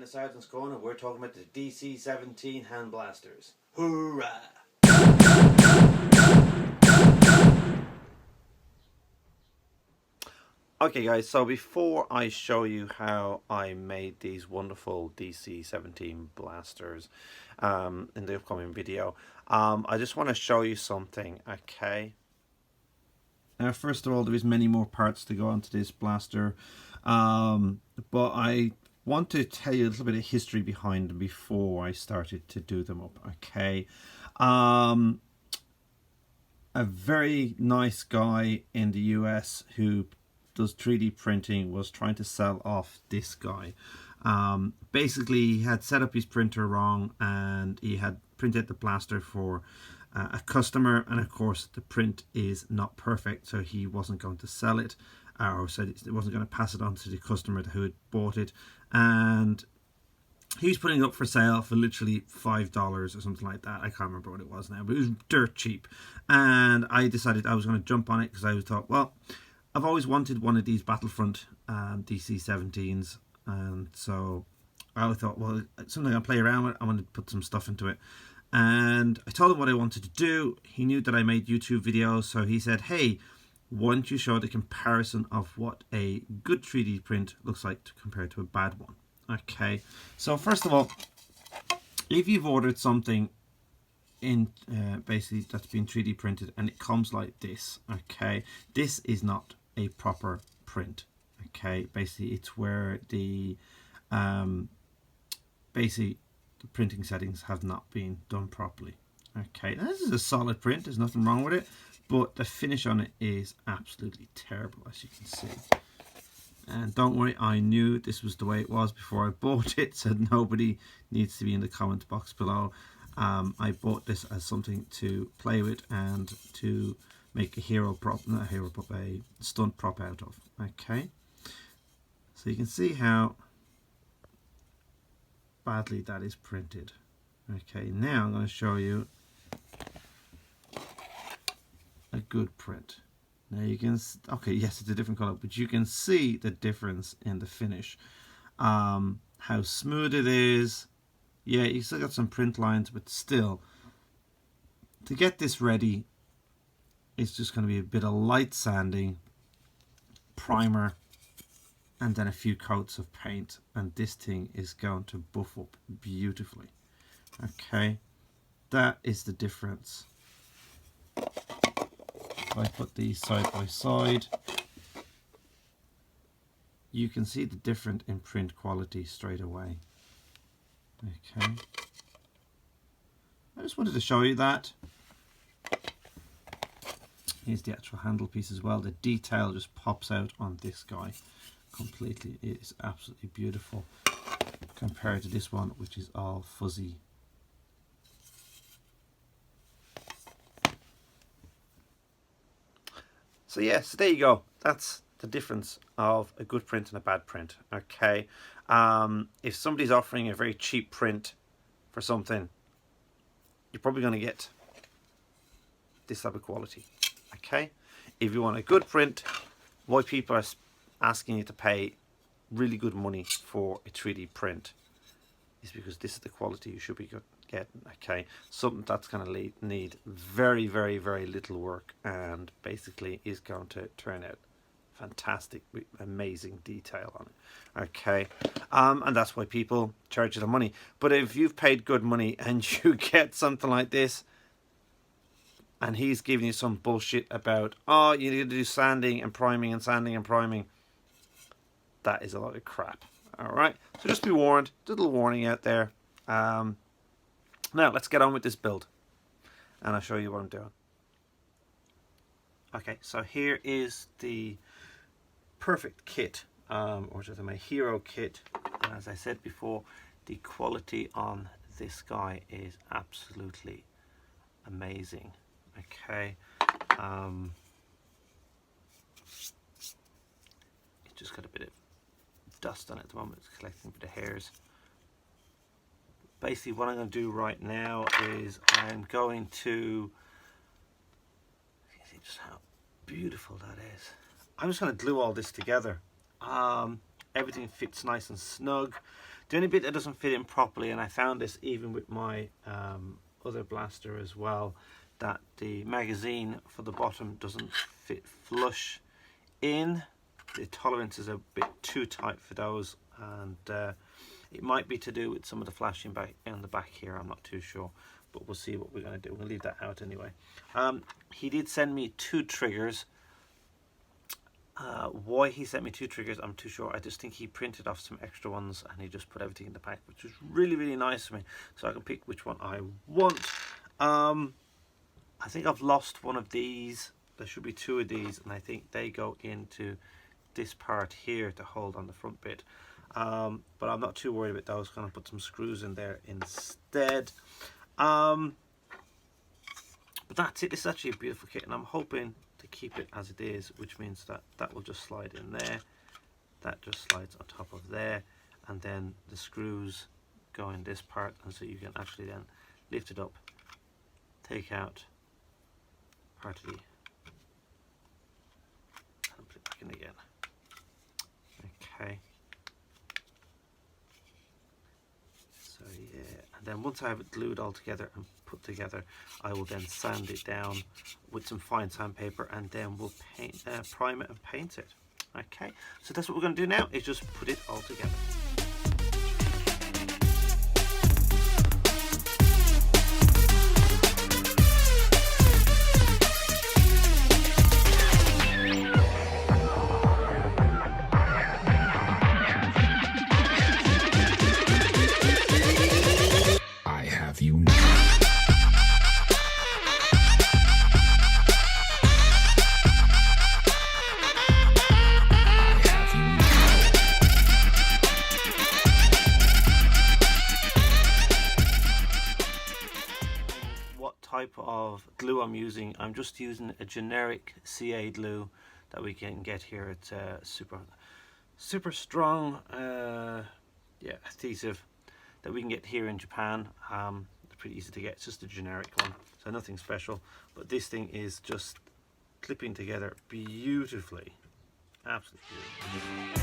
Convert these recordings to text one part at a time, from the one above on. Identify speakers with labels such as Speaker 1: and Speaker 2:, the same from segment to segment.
Speaker 1: the Sergeant's Corner. We're talking about the DC-17 hand blasters. Hoorah! Okay guys, so before I show you how I made these wonderful DC-17 blasters in the upcoming video, I just want to show you something, okay? Now first of all, there is many more parts to go onto this blaster, but I want to tell you a little bit of history behind them before I started to do them up, okay? A very nice guy in the US who does 3D printing was trying to sell off this guy. Basically, he had set up his printer wrong and he had printed the blaster for a customer, and of course the print is not perfect, so he wasn't going to sell it, or said it wasn't going to pass it on to the customer who had bought it, and he's putting it up for sale for literally $5 or something like that. I can't remember what it was now, but it was dirt cheap, and I decided I was going to jump on it because I thought, well, I've always wanted one of these Battlefront DC-17s, and so I thought, well, something I'll play around with. I want to put some stuff into it, and I told him what I wanted to do. He knew that I made YouTube videos, so he said, hey, why don't you show the comparison of what a good 3D print looks like compared to a bad one. Okay, so first of all, if you've ordered something in basically that's been 3D printed and it comes like this, okay, this is not a proper print, okay. Basically it's where the basically the printing settings have not been done properly, okay. Now, this is a solid print, there's nothing wrong with it, but the finish on it is absolutely terrible, as you can see. And don't worry, I knew this was the way it was before I bought it, so nobody needs to be in the comment box below. I bought this as something to play with and to make a hero prop, not a hero prop, a stunt prop out of. Okay, so you can see how badly that is printed. Okay, now I'm going to show you a good print. Now you can, okay, yes, it's a different color, but you can see the difference in the finish. How smooth it is. Yeah, you still got some print lines, but still, to get this ready, it's just going to be a bit of light sanding, primer, and then a few coats of paint, and this thing is going to buff up beautifully. Okay, that is the difference. If I put these side by side, you can see the difference in print quality straight away. Okay, I just wanted to show you that. Here's the actual handle piece as well. The detail just pops out on this guy completely. It is absolutely beautiful compared to this one, which is all fuzzy. So yeah, so there you go. That's the difference of a good print and a bad print. Okay, if somebody's offering a very cheap print for something, you're probably going to get this type of quality. Okay, if you want a good print, why people are asking you to pay really good money for a 3D print is because this is the quality you should be getting. Okay, something that's going to need very, very, very little work and basically is going to turn out fantastic with amazing detail on it. Okay, and that's why people charge you the money. But if you've paid good money and you get something like this and he's giving you some bullshit about, oh, you need to do sanding and priming and sanding and priming, that is a lot of crap. All right, so just be warned, a little warning out there. Now let's get on with this build and I'll show you what I'm doing. Okay, so here is the perfect kit, or just my hero kit. And as I said before, the quality on this guy is absolutely amazing. Okay, it's just got a bit of dust on it at the moment. It's collecting a bit of hairs. Basically what I'm going to do right now is I'm going to, you can see just how beautiful that is. I'm just going to glue all this together. Everything fits nice and snug. The only bit that doesn't fit in properly, and I found this even with my other blaster as well, that the magazine for the bottom doesn't fit flush in. The tolerance is a bit too tight for those, and it might be to do with some of the flashing back on the back here. I'm not too sure, but we'll see what we're going to do. We'll leave that out anyway. He did send me 2 triggers. Why he sent me 2 triggers, I'm too sure. I just think he printed off some extra ones and he just put everything in the pack, which was really, really nice for me, so I can pick which one I want. I think I've lost one of these. There should be 2 of these, and I think they go into this part here to hold on the front bit. But I'm not too worried about those. Going to put some screws in there instead. But that's it. This is actually a beautiful kit, and I'm hoping to keep it as it is, which means that that will just slide in there. That just slides on top of there, and then the screws go in this part, and so you can actually then lift it up, take out part of the, and put it back in again. Okay. So yeah, and then once I have it glued all together and put together, I will then sand it down with some fine sandpaper, and then we'll paint, prime it and paint it. Okay, so that's what we're going to do now, is just put it all together. Type of glue I'm using. I'm just using a generic CA glue that we can get here. It's super strong adhesive that we can get here in Japan. It's pretty easy to get. It's just a generic one, so nothing special, but this thing is just clipping together beautifully, absolutely beautiful.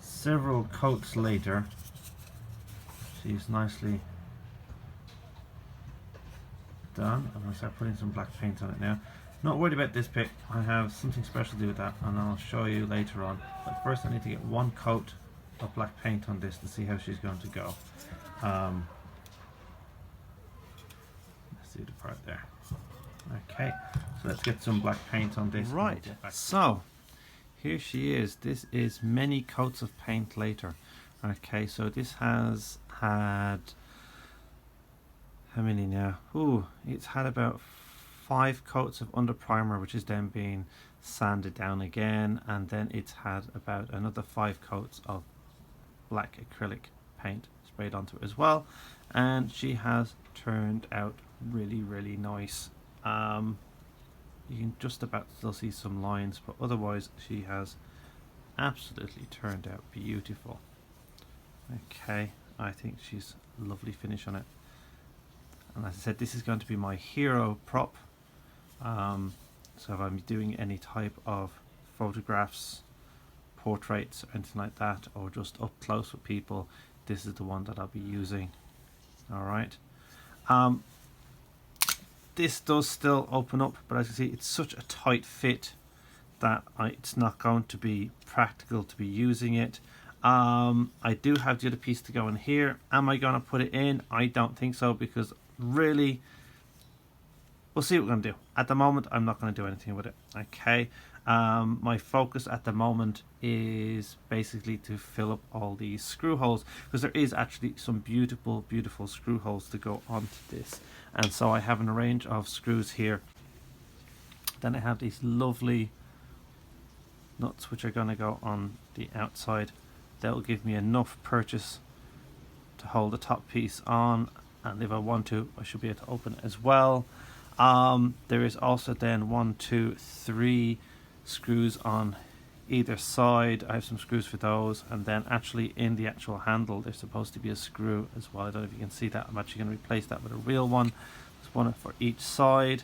Speaker 1: Several coats later, she's nicely done. I'm going to start putting some black paint on it now. Not worried about this bit, I have something special to do with that, and I'll show you later on. But first I need to get 1 coat of black paint on this to see how she's going to go. Let's do the part there. Okay, so let's get some black paint on this. Right, so here she is. This is many coats of paint later. Okay, so this has had, how many now? Ooh, it's had about 5 coats of under primer, which is then being sanded down again, and then it's had about another 5 coats of black acrylic paint sprayed onto it as well, and she has turned out really, really nice. You can just about still see some lines, but otherwise she has absolutely turned out beautiful. Okay, I think she's a lovely finish on it, and as I said, this is going to be my hero prop. So if I'm doing any type of photographs, portraits, or anything like that, or just up close with people, this is the one that I'll be using. Alright, this does still open up, but as you see, it's such a tight fit that it's not going to be practical to be using it. I do have the other piece to go in here. Am I going to put it in? I don't think so, because really, we'll see what we're going to do. At the moment, I'm not going to do anything with it. Okay, my focus at the moment is basically to fill up all these screw holes, because there is actually some beautiful screw holes to go onto this, and so I have a range of screws here. Then I have these lovely nuts which are going to go on the outside. They'll give me enough purchase to hold the top piece on, and if I want to I should be able to open it as well. There is also then 1, 2, 3 screws on either side. I have some screws for those, and then actually in the actual handle there's supposed to be a screw as well. I don't know if you can see that. I'm actually going to replace that with a real one. There's one for each side.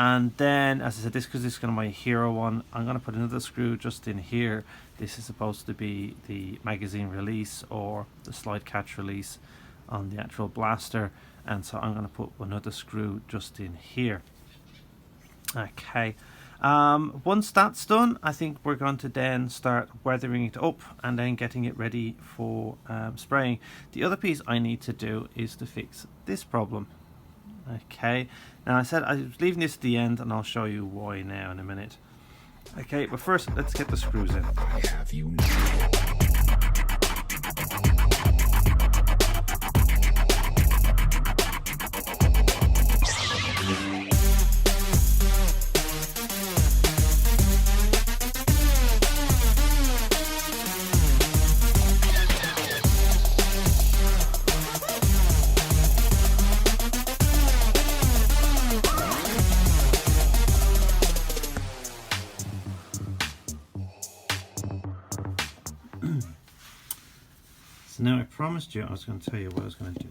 Speaker 1: And then, as I said, because this is kind of my hero one, I'm going to put another screw just in here. This is supposed to be the magazine release or the slide catch release on the actual blaster, and so I'm going to put another screw just in here. Okay, once that's done, I think we're going to then start weathering it up and then getting it ready for spraying. The other piece I need to do is to fix this problem. Okay, now I said I was leaving this at the end, and I'll show you why now in a minute. Okay, but first let's get the screws in.
Speaker 2: Have you
Speaker 1: So now I promised you I was going to tell you what I was going to do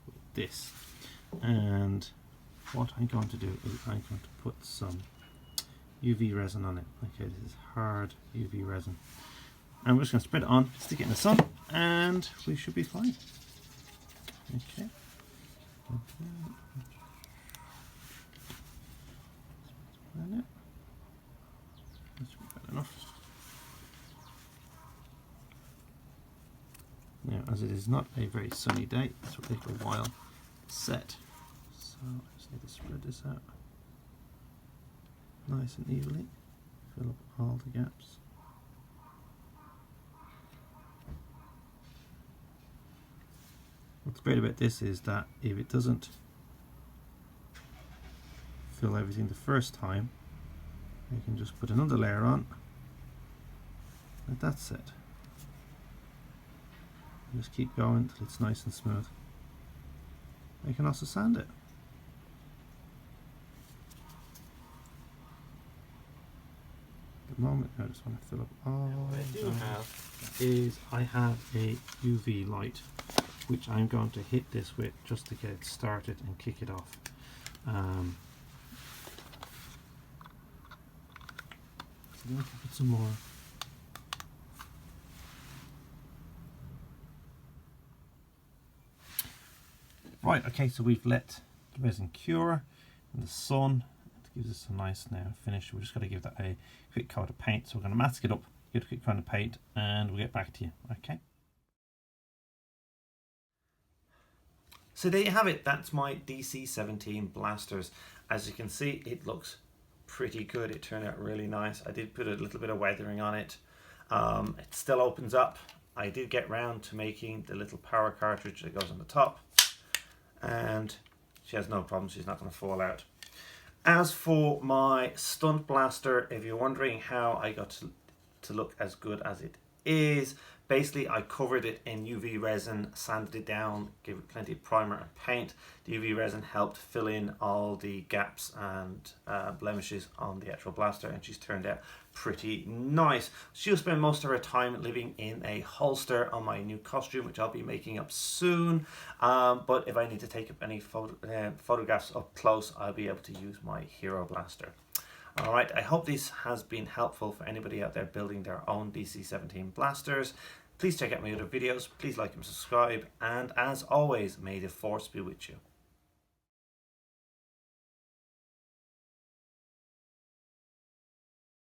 Speaker 1: with this, and what I'm going to do is I'm going to put some UV resin on it. Okay, this is hard UV resin, and we're just going to spread it on, stick it in the sun, and we should be fine. Okay. That should be good enough. Now, as it is not a very sunny day, this will take a while to set. So I just need to spread this out nice and evenly, fill up all the gaps. What's great about this is that if it doesn't fill everything the first time, you can just put another layer on, and that's it. Just keep going until it's nice and smooth. You can also sand it. At the moment, I just want to fill up all. What I do have is I have a UV light, which I'm going to hit this with just to get it started and kick it off. So I'm going to put some more. Right, okay, so we've let the resin cure in the sun. It gives us a nice now finish. We're just going to give that a quick coat of paint. So we're going to mask it up, give it a quick coat of paint, and we'll get back to you, okay? So there you have it. That's my DC-17 blasters. As you can see, it looks pretty good. It turned out really nice. I did put a little bit of weathering on it. It still opens up. I did get round to making the little power cartridge that goes on the top, and she has no problem. She's not going to fall out. As for my stunt blaster, if you're wondering how I got to look as good as it is, basically I covered it in UV resin, sanded it down, gave it plenty of primer and paint. The UV resin helped fill in all the gaps and blemishes on the actual blaster, and she's turned out pretty nice. She'll spend most of her time living in a holster on my new costume, which I'll be making up soon. But if I need to take up any photographs up close, I'll be able to use my hero blaster. Alright, I hope this has been helpful for anybody out there building their own DC-17 blasters. Please check out my other videos, please like and subscribe, and as always, may the force be with you.